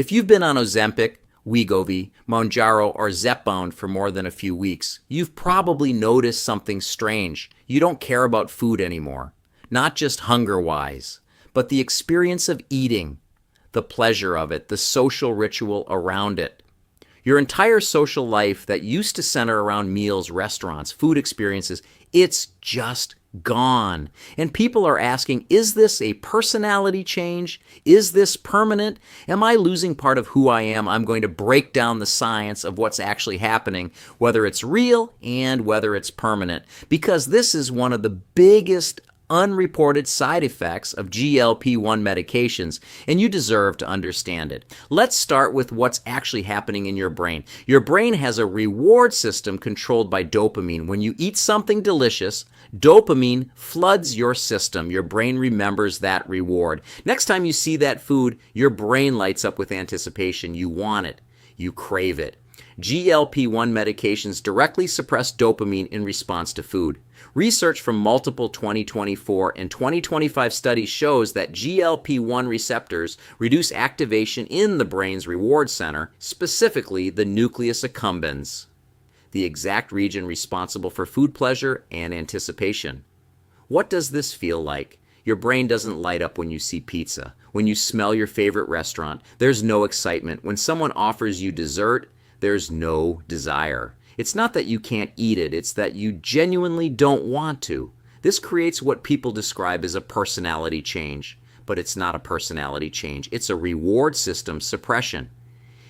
If you've been on Ozempic, Wegovy, Mounjaro, or Zepbound for more than a few weeks, you've probably noticed something strange. You don't care about food anymore. Not just hunger-wise, but the experience of eating, the pleasure of it, the social ritual around it. Your entire social life that used to center around meals, restaurants, food experiences, it's just gone. And people are asking, is this a personality change? Is this permanent? Am I losing part of who I am? I'm going to break down the science of what's actually happening, whether it's real and whether it's permanent, because this is one of the biggest unreported side effects of GLP-1 medications, and you deserve to understand it. Let's start with what's actually happening in your brain. Your brain has a reward system controlled by dopamine. When you eat something delicious, dopamine floods your system. Your brain remembers that reward. Next time you see that food, your brain lights up with anticipation. You want it. You crave it. GLP-1 medications directly suppress dopamine in response to food. Research from multiple 2024 and 2025 studies shows that GLP-1 receptors reduce activation in the brain's reward center, specifically the nucleus accumbens, the exact region responsible for food pleasure and anticipation. What does this feel like? Your brain doesn't light up when you see pizza. When you smell your favorite restaurant, there's no excitement. When someone offers you dessert, there's no desire. It's not that you can't eat it, it's that you genuinely don't want to. This creates what people describe as a personality change, but it's not a personality change. It's a reward system suppression.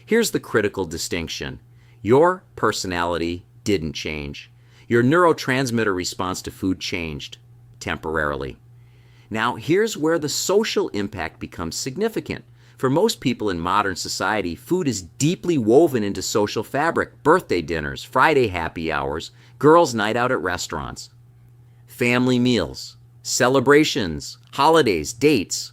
Here's the critical distinction. Your personality didn't change. Your neurotransmitter response to food changed temporarily. Now, here's where the social impact becomes significant. For most people in modern society, food is deeply woven into social fabric. Birthday dinners, Friday happy hours, girls' night out at restaurants, family meals, celebrations, holidays, dates.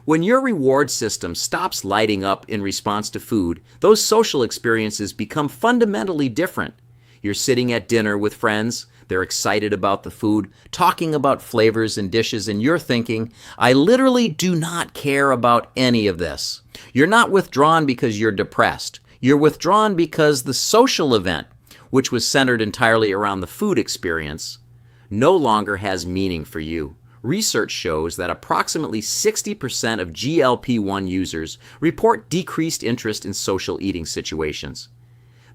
When your reward system stops lighting up in response to food, those social experiences become fundamentally different. You're sitting at dinner with friends, they're excited about the food, talking about flavors and dishes, and you're thinking, I literally do not care about any of this. You're not withdrawn because you're depressed. You're withdrawn because the social event, which was centered entirely around the food experience, no longer has meaning for you. Research shows that approximately 60% of GLP-1 users report decreased interest in social eating situations.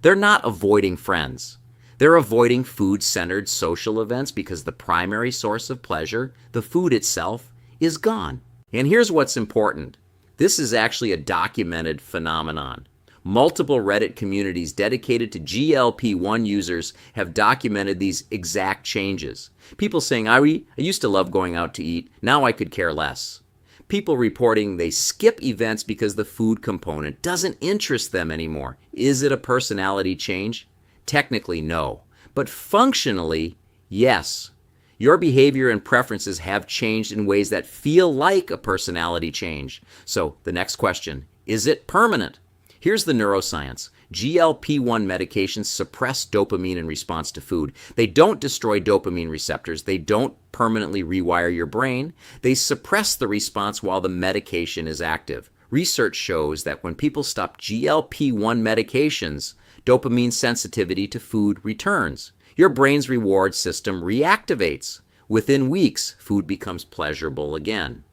They're not avoiding friends. They're avoiding food-centered social events because the primary source of pleasure, the food itself, is gone. And here's what's important. This is actually a documented phenomenon. Multiple Reddit communities dedicated to GLP-1 users have documented these exact changes. People saying, I used to love going out to eat, now I could care less. People reporting they skip events because the food component doesn't interest them anymore. Is it a personality change? Technically, no. But functionally, yes. Your behavior and preferences have changed in ways that feel like a personality change. So the next question, is it permanent? Here's the neuroscience. GLP-1 medications suppress dopamine in response to food. They don't destroy dopamine receptors. They don't permanently rewire your brain. They suppress the response while the medication is active. Research shows that when people stop GLP-1 medications, dopamine sensitivity to food returns. Your brain's reward system reactivates. Within weeks, food becomes pleasurable again.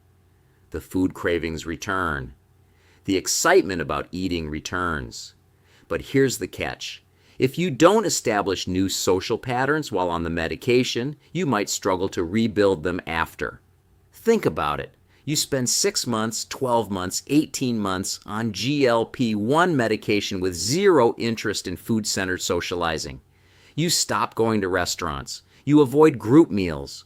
The food cravings return. The excitement about eating returns. But here's the catch. If you don't establish new social patterns while on the medication, you might struggle to rebuild them after. Think about it. You spend 6 months, 12 months, 18 months on GLP-1 medication with zero interest in food-centered socializing. You stop going to restaurants. You avoid group meals.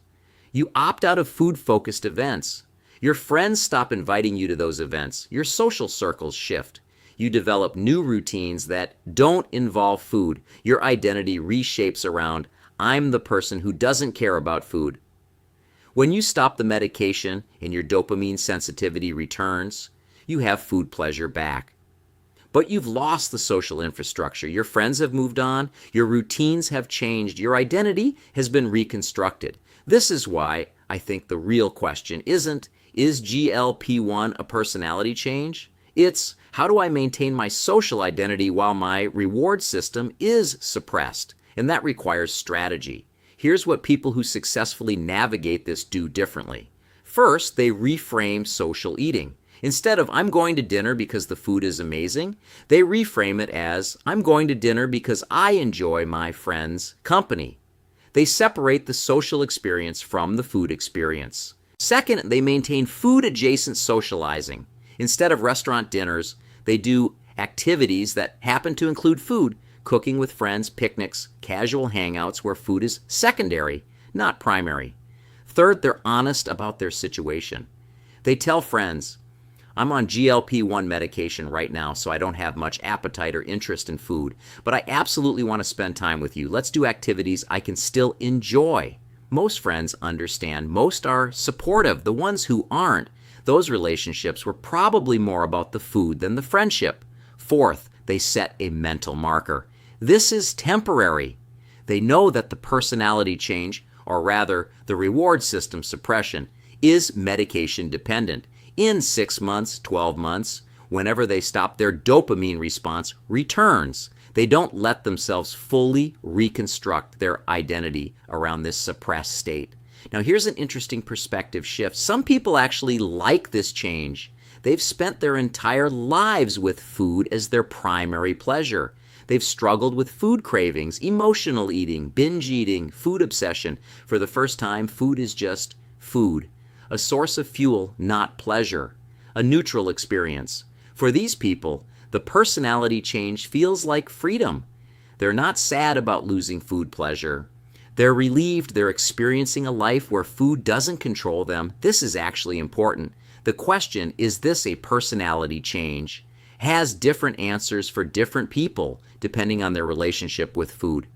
You opt out of food-focused events. Your friends stop inviting you to those events. Your social circles shift. You develop new routines that don't involve food. Your identity reshapes around, I'm the person who doesn't care about food. When you stop the medication and your dopamine sensitivity returns, you have food pleasure back. But you've lost the social infrastructure. Your friends have moved on. Your routines have changed. Your identity has been reconstructed. This is why I think the real question isn't, is GLP-1 a personality change? It's how do I maintain my social identity while my reward system is suppressed? And that requires strategy. Here's what people who successfully navigate this do differently. First, they reframe social eating. Instead of I'm going to dinner because the food is amazing, they reframe it as I'm going to dinner because I enjoy my friends' company. They separate the social experience from the food experience. Second, they maintain food-adjacent socializing. Instead of restaurant dinners, they do activities that happen to include food, cooking with friends, picnics, casual hangouts where food is secondary, not primary. Third, they're honest about their situation. They tell friends, I'm on GLP-1 medication right now, so I don't have much appetite or interest in food, but I absolutely want to spend time with you. Let's do activities I can still enjoy. Most friends understand. Most are supportive. The ones who aren't, those relationships were probably more about the food than the friendship. Fourth, they set a mental marker. This is temporary. They know that the personality change, or rather the reward system suppression, is medication dependent. In 6 months, 12 months, whenever they stop, their dopamine response returns. They don't let themselves fully reconstruct their identity around this suppressed state. Now, here's an interesting perspective shift. Some people actually like this change. They've spent their entire lives with food as their primary pleasure. They've struggled with food cravings, emotional eating, binge eating, food obsession. For the first time, food is just food, a source of fuel, not pleasure, a neutral experience. For these people, the personality change feels like freedom. They're not sad about losing food pleasure. They're relieved they're experiencing a life where food doesn't control them. This is actually important. The question, is this a personality change, has different answers for different people depending on their relationship with food.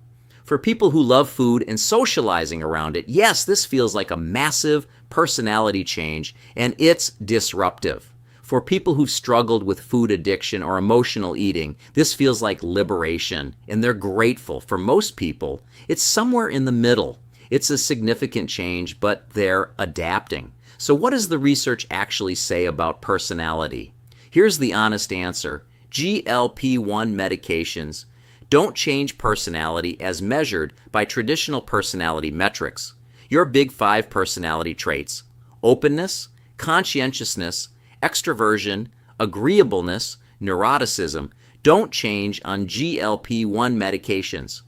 For people who love food and socializing around it, yes, this feels like a massive personality change, and it's disruptive. For people who've struggled with food addiction or emotional eating, this feels like liberation, and they're grateful. For most people, it's somewhere in the middle. It's a significant change, but they're adapting. So what does the research actually say about personality? Here's the honest answer. GLP-1 medications don't change personality as measured by traditional personality metrics. Your big 5 personality traits: openness, conscientiousness, extroversion, agreeableness, neuroticism, don't change on GLP-1 medications.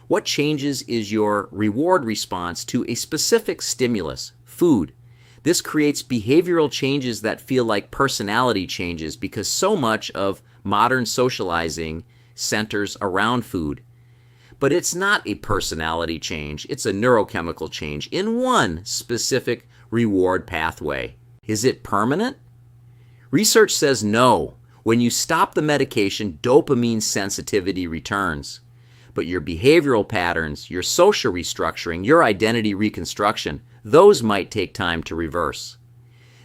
What changes is your reward response to a specific stimulus, food. This creates behavioral changes that feel like personality changes because so much of modern socializing centers around food. But it's not a personality change, it's a neurochemical change in one specific reward pathway. Is it permanent? Research says no. When you stop the medication, dopamine sensitivity returns. But your behavioral patterns, your social restructuring, your identity reconstruction, those might take time to reverse.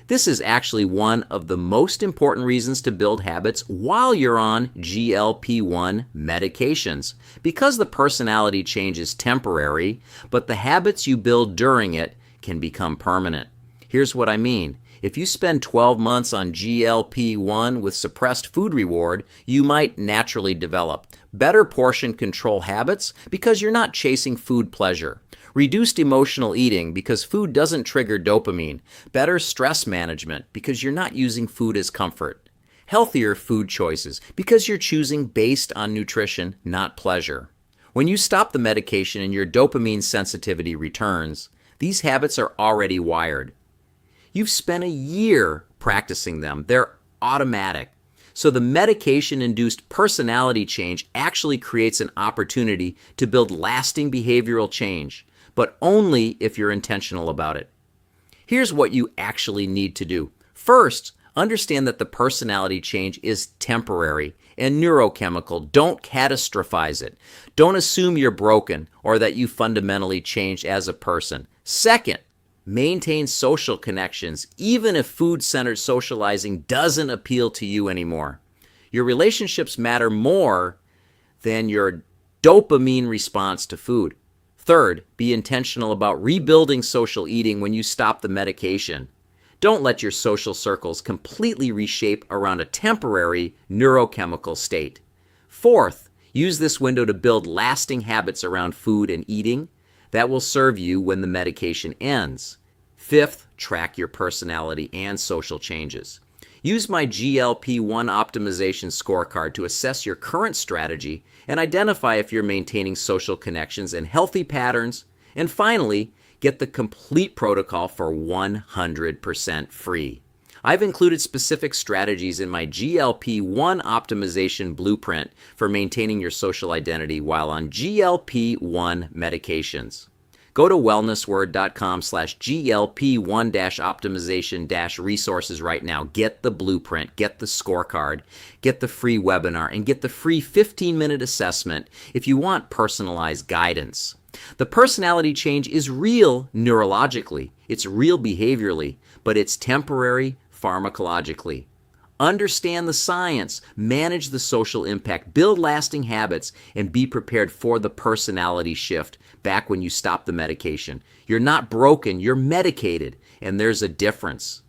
This is actually one of the most important reasons to build habits while you're on GLP-1 medications, because the personality change is temporary, but the habits you build during it can become permanent. Here's what I mean. If you spend 12 months on GLP-1 with suppressed food reward, you might naturally develop better portion control habits because you're not chasing food pleasure. Reduced emotional eating because food doesn't trigger dopamine. Better stress management because you're not using food as comfort. Healthier food choices because you're choosing based on nutrition, not pleasure. When you stop the medication and your dopamine sensitivity returns, these habits are already wired. You've spent a year practicing them. They're automatic. So the medication-induced personality change actually creates an opportunity to build lasting behavioral change, but only if you're intentional about it. Here's what you actually need to do. First, understand that the personality change is temporary and neurochemical. Don't catastrophize it. Don't assume you're broken or that you fundamentally changed as a person. Second, maintain social connections, even if food-centered socializing doesn't appeal to you anymore. Your relationships matter more than your dopamine response to food. Third, be intentional about rebuilding social eating when you stop the medication. Don't let your social circles completely reshape around a temporary neurochemical state. Fourth, use this window to build lasting habits around food and eating that will serve you when the medication ends. Fifth, track your personality and social changes. Use my GLP-1 optimization scorecard to assess your current strategy and identify if you're maintaining social connections and healthy patterns. And finally, get the complete protocol for 100% free. I've included specific strategies in my GLP-1 optimization blueprint for maintaining your social identity while on GLP-1 medications. Go to wellnessword.com/GLP1-optimization-resources right now. Get the blueprint, get the scorecard, get the free webinar, and get the free 15-minute assessment if you want personalized guidance. The personality change is real neurologically, it's real behaviorally, but it's temporary pharmacologically. Understand the science, manage the social impact, build lasting habits, and be prepared for the personality shift back when you stop the medication. You're not broken, you're medicated, and there's a difference.